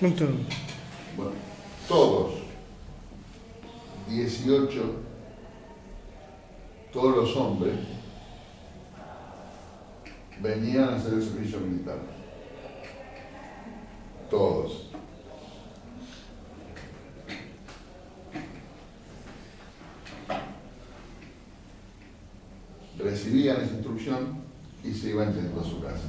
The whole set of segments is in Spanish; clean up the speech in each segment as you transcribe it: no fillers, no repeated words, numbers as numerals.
No todo. Bueno, todos, 18, todos los hombres venían a hacer el servicio militar. Todos. Recibían esa instrucción y se iban yendo a su casa.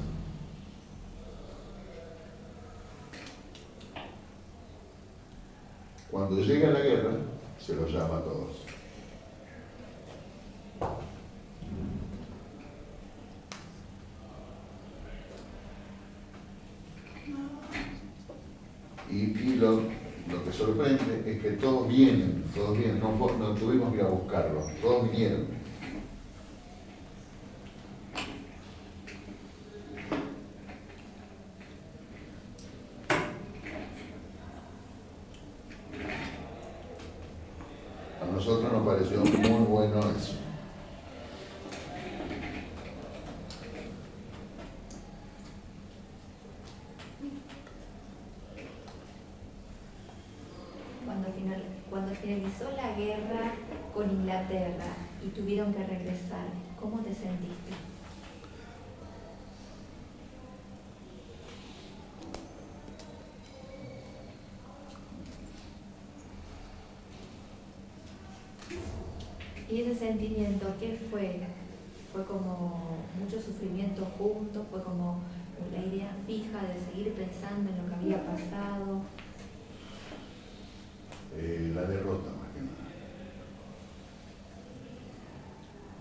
Cuando llega la guerra, se los llama a todos. Y lo que sorprende es que todos vienen, no tuvimos que ir a buscarlos, todos vinieron. A nosotros nos pareció muy bueno eso. Cuando finalizó la guerra con Inglaterra y tuvieron que regresar, ¿cómo te sentiste? ¿Y ese sentimiento qué fue? ¿Fue como mucho sufrimiento juntos? ¿Fue como la idea fija de seguir pensando en lo que había pasado? La derrota más que nada.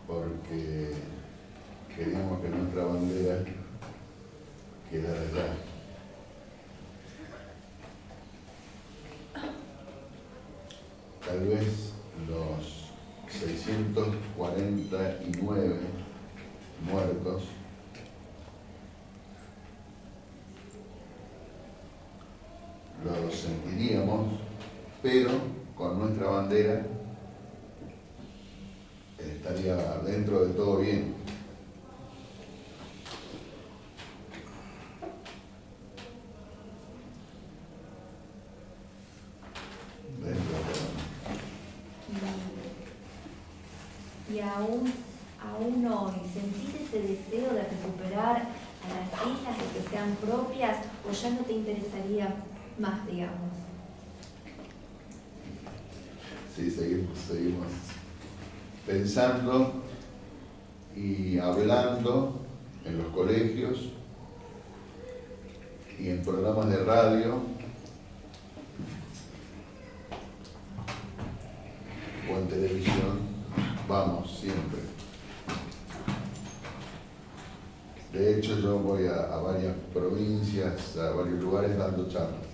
Porque queríamos que nuestra bandera quedara allá. Tal vez los 649 muertos los sentiríamos, pero con nuestra bandera estaría dentro de todo bien. Dentro de todo. Y aún hoy, ¿sentís ese deseo de recuperar a las islas, de que sean propias, o ya no te interesaría más, digamos? Sí, seguimos pensando y hablando en los colegios y en programas de radio o en televisión. Vamos siempre. De hecho, yo voy a varias provincias, a varios lugares dando charlas.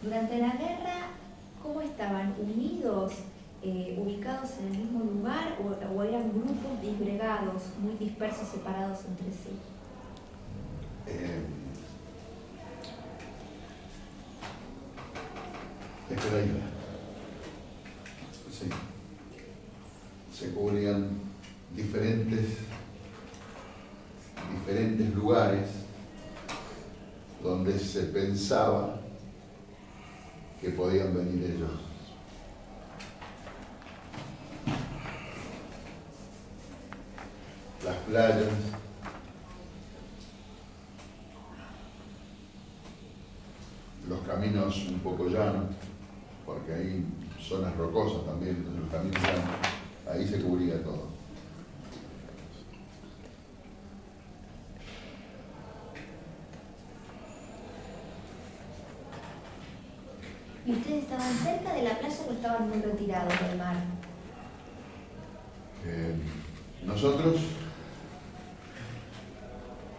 Durante la guerra, ¿cómo estaban? ¿Unidos, ubicados en el mismo lugar, o eran grupos disgregados, muy dispersos, separados entre sí? Es que la isla. Sí. Se cubrían diferentes lugares donde se pensaba que podían venir ellos. Las playas, los caminos un poco llanos, porque hay zonas rocosas también, entonces los caminos llanos, ahí se cubría todo. ¿Y ustedes estaban cerca de la playa o estaban muy retirados del mar? Nosotros,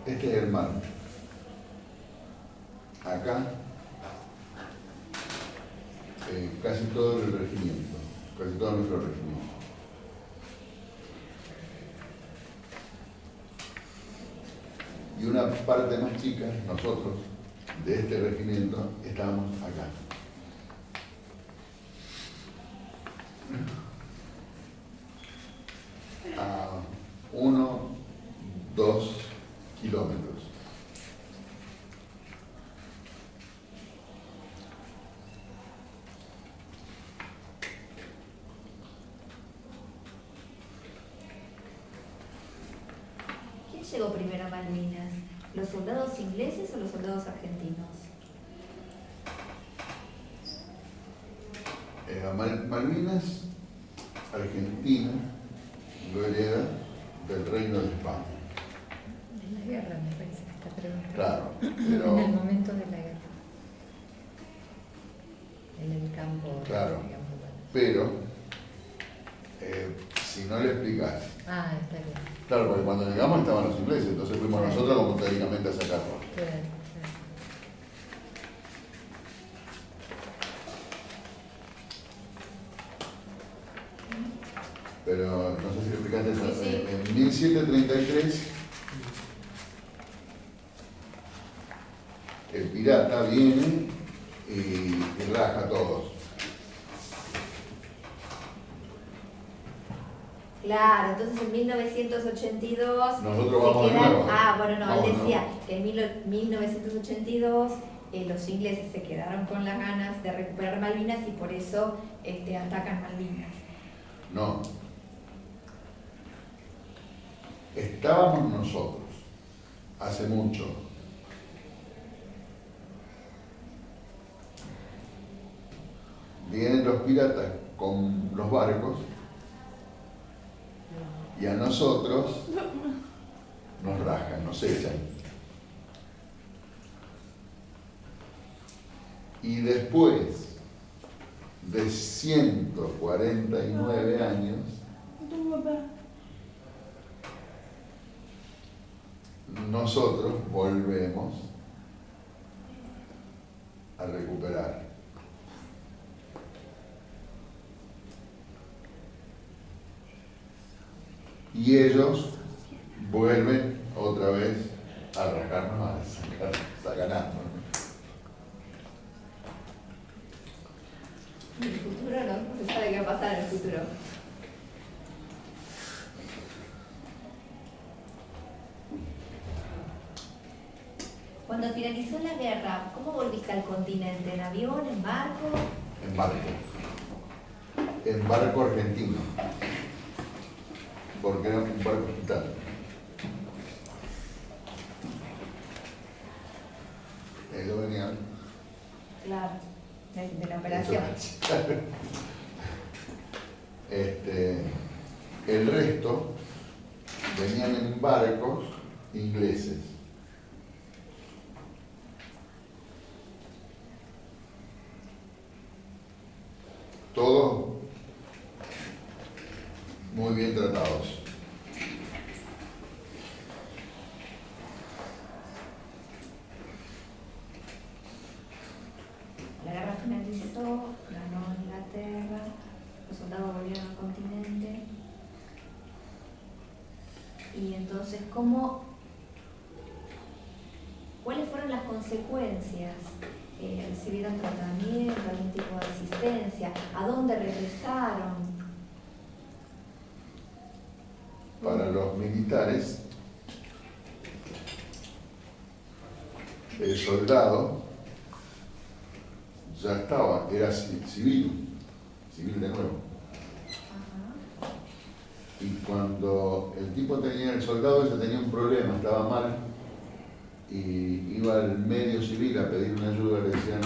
este es el mar. Acá, casi todo el regimiento, casi todo nuestro regimiento. Y una parte más chica, nosotros, de este regimiento estábamos acá. A 2 kilómetros. ¿Quién llegó primero a Malvinas? ¿Los soldados ingleses o los soldados argentinos? Malvinas, Argentina, lo hereda del Reino de España. En la guerra, me parece que está preguntando. Claro, pero... En el momento de la guerra. En el campo. Claro, digamos, bueno. pero si no le explicas... Ah, está bien. Claro, porque cuando llegamos estaban los ingleses, entonces fuimos Sí. nosotros como teóricamente a sacarlos. Claro, claro. Pero no sé si le explicaste eso. Sí, sí. En 1733 el pirata viene y raja a todos. Claro, entonces en 1982 Nosotros vamos de quedan, nuevo. bueno, no, Vamos él de decía nuevo. que en 1982 los ingleses se quedaron con las ganas de recuperar Malvinas y por eso atacan Malvinas. No. Estábamos nosotros hace mucho. Vienen los piratas con los barcos y a nosotros nos rajan, nos echan. Y después de 149 años, nosotros volvemos a recuperar. Y ellos vuelven otra vez a rajarnos, a ganarnos. En el futuro no se sabe qué va a pasar en el futuro. Cuando finalizó la guerra, ¿cómo volviste al continente? ¿En avión, en barco? En barco. En barco argentino. Porque era un barco hospital. Ellos venían. Claro, de la operación. El resto venían en barcos ingleses. Todos muy bien tratados. La guerra finalizó, ganó Inglaterra, los soldados volvieron al continente. Y entonces, ¿cuáles fueron las consecuencias? ¿Recibieron tratamiento, algún tipo de asistencia? ¿A dónde regresaron? Para los militares, el soldado ya estaba, era civil de nuevo. Ajá. Y cuando el tipo tenía, el soldado ese tenía un problema, estaba mal, y iba al medio civil a pedir una ayuda, le decían,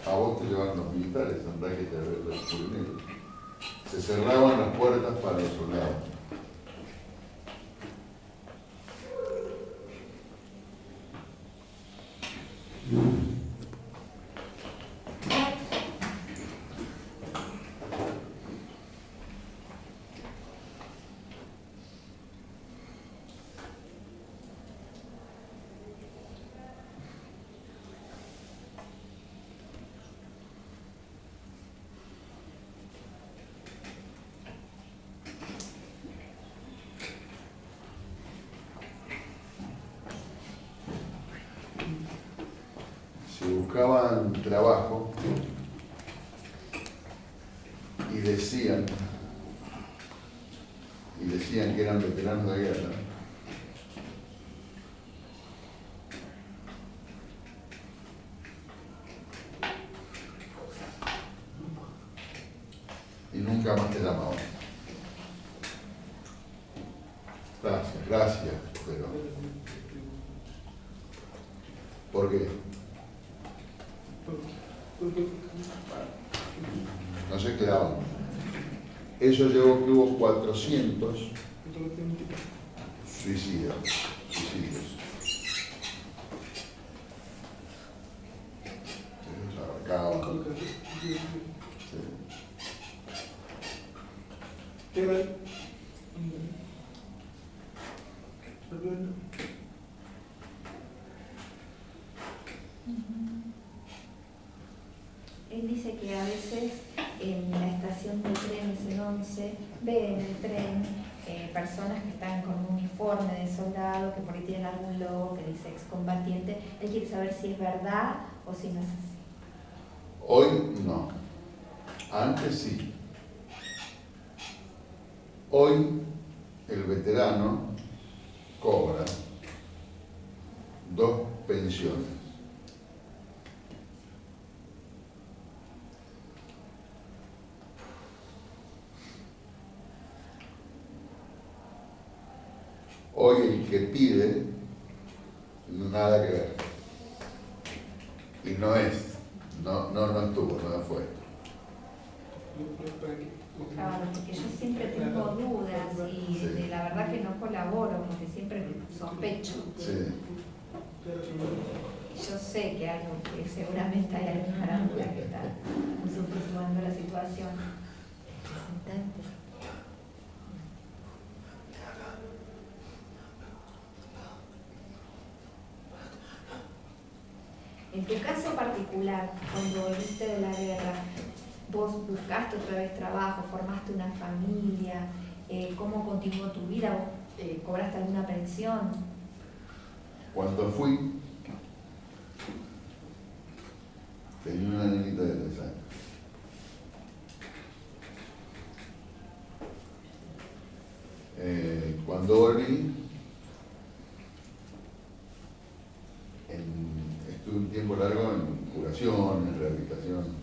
a vos te llevan los militares, andá que te arregla el coronel. Se cerraban las puertas para los soldados. si buscaban trabajo y decían que eran veteranos de guerra, y nunca más te llamaban. Gracias, pero ¿por qué? No se quedaban. Eso llevó que hubo 400 suicidios. Se abarcaban. Sí. Él dice que a veces en la estación de trenes en 11 ve en el tren personas que están con un uniforme de soldado, que por ahí tienen algún logo que dice excombatiente. Él quiere saber si es verdad o si no es así. Hoy no. Antes sí. Hoy el veterano cobra 2 pensiones. Hoy el que pide, nada que ver. Y no estuvo, no fue. Claro, porque yo siempre tengo dudas y Sí. la verdad que no colaboro, porque siempre sospecho. Sí. Yo sé que seguramente hay alguna arándula que está subfluctuando la situación. Representantes. En tu caso particular, cuando volviste de la guerra, vos buscaste otra vez trabajo, formaste una familia, ¿cómo continuó tu vida? ¿Vos cobraste alguna pensión? Cuando fui, tenía una nenita de 3 años. Cuando volví, estuve un tiempo largo en curación, en rehabilitación.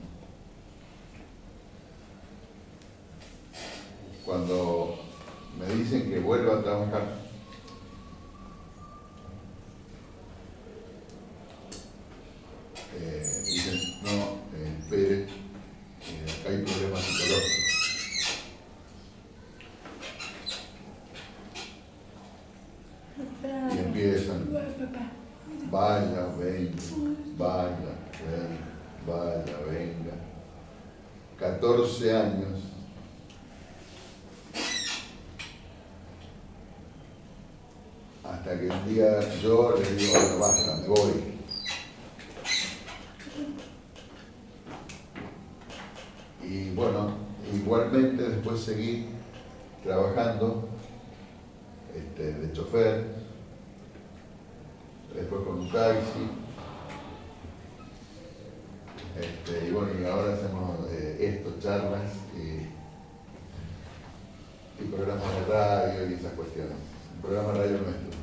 Cuando me dicen que vuelva a trabajar, dicen, no, espere, acá hay problemas psicológicos. Y empiezan, vaya, venga. 14 años. Hasta que un día yo le digo, bueno, basta, me voy. Y bueno, igualmente después seguí trabajando de chofer, después con un taxi, y bueno, y ahora hacemos charlas y programas de radio y esas cuestiones. Un programa de radio nuestro.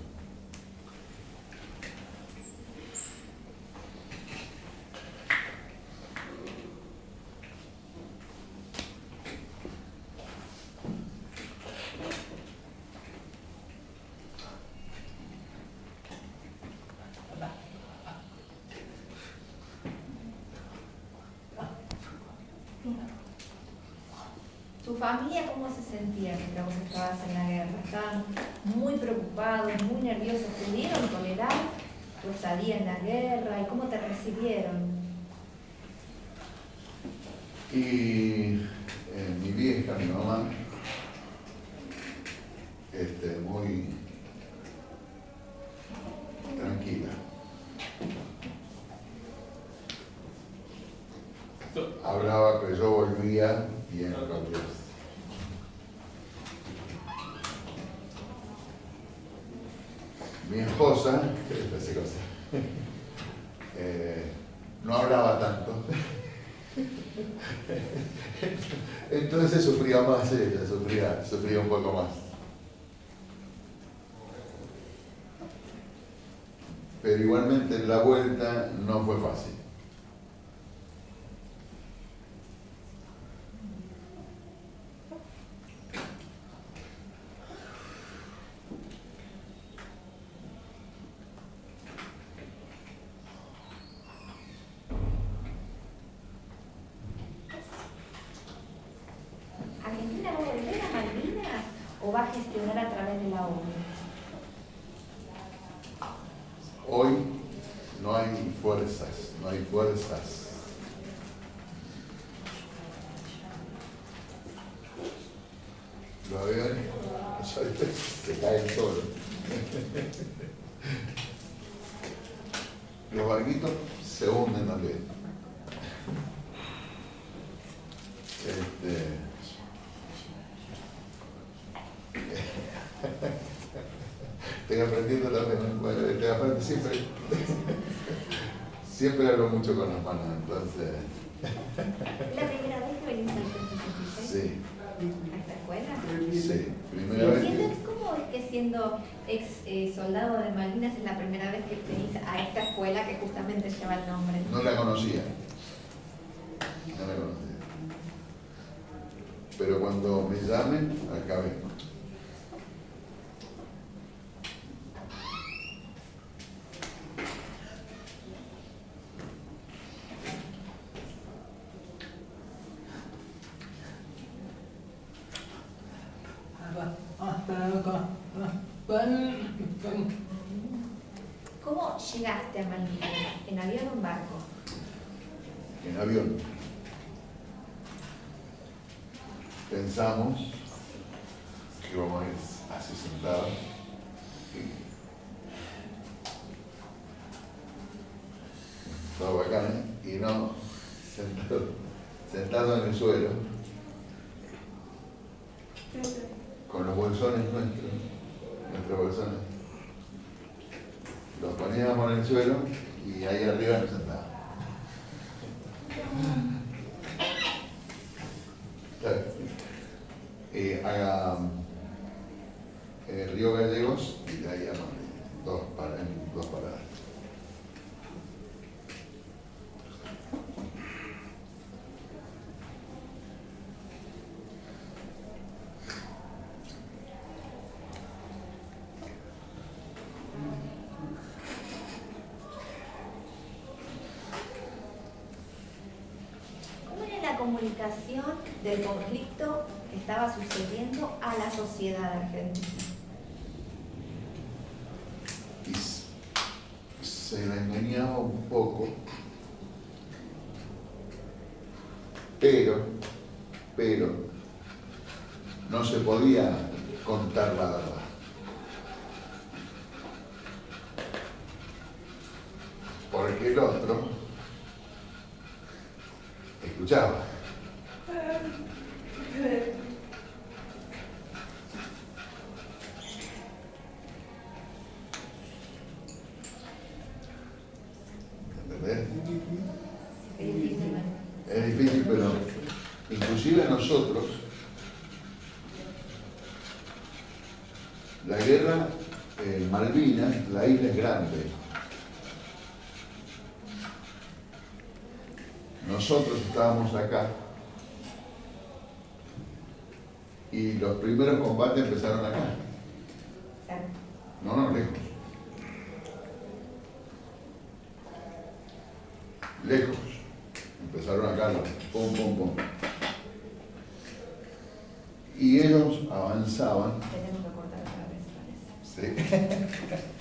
¿Tu familia cómo se sentía mientras vos estabas en la guerra? ¿Estaban muy preocupados, muy nerviosos? ¿Pudieron tolerar tu estadía en la guerra? ¿Y cómo te recibieron? Y mi vieja, mi mamá, muy tranquila. Hablaba que yo volvía bien confianza. Mi esposa, que después se cosa, no hablaba tanto. Entonces sufría más ella, sufría un poco más. Pero igualmente en la vuelta no fue fácil. ¿Argentina va a volver a Malvinas o va a gestionar a través de la ONU? Hoy no hay fuerzas, no hay fuerzas. Los aviones se caen solos. Los barquitos se hunden también. Estoy aprendiendo también, bueno, aparte siempre hablo mucho con las manos, entonces. ¿Es la primera vez que venís al 66? Sí. ¿A esta escuela? Sí, primera vez. ¿Cómo es que siendo ex soldado de Malvinas es la primera vez que venís a esta escuela que justamente lleva el nombre? No la conocía. No la conocía. Pero cuando me llamen, acá vengo. ¿Cómo llegaste a Malvinas? ¿En avión o en barco? En avión. Pensamos que íbamos a ir así sentados. Todo bacán, ¿eh? Y no, sentado en el suelo, con los bolsones nuestros bolsones. Los poníamos en el suelo y ahí arriba nos sentábamos. En el Río Gallegos y de ahí a Madrid, en dos paradas. ¿Cómo era la comunicación del conflicto que estaba sucediendo a la sociedad argentina? Y se la engañaba un poco, pero no se podía contar la verdad. Porque el otro escuchaba. ¿Entendés? Es difícil, ¿no? Es difícil, pero inclusive nosotros, la guerra en Malvinas, la isla es grande. Nosotros estábamos acá y los primeros combates empezaron acá. Cerca. No, lejos. Lejos. Empezaron acá, pum, pum, pum. Y ellos avanzaban. Tenemos que cortar otra vez, parece. Sí.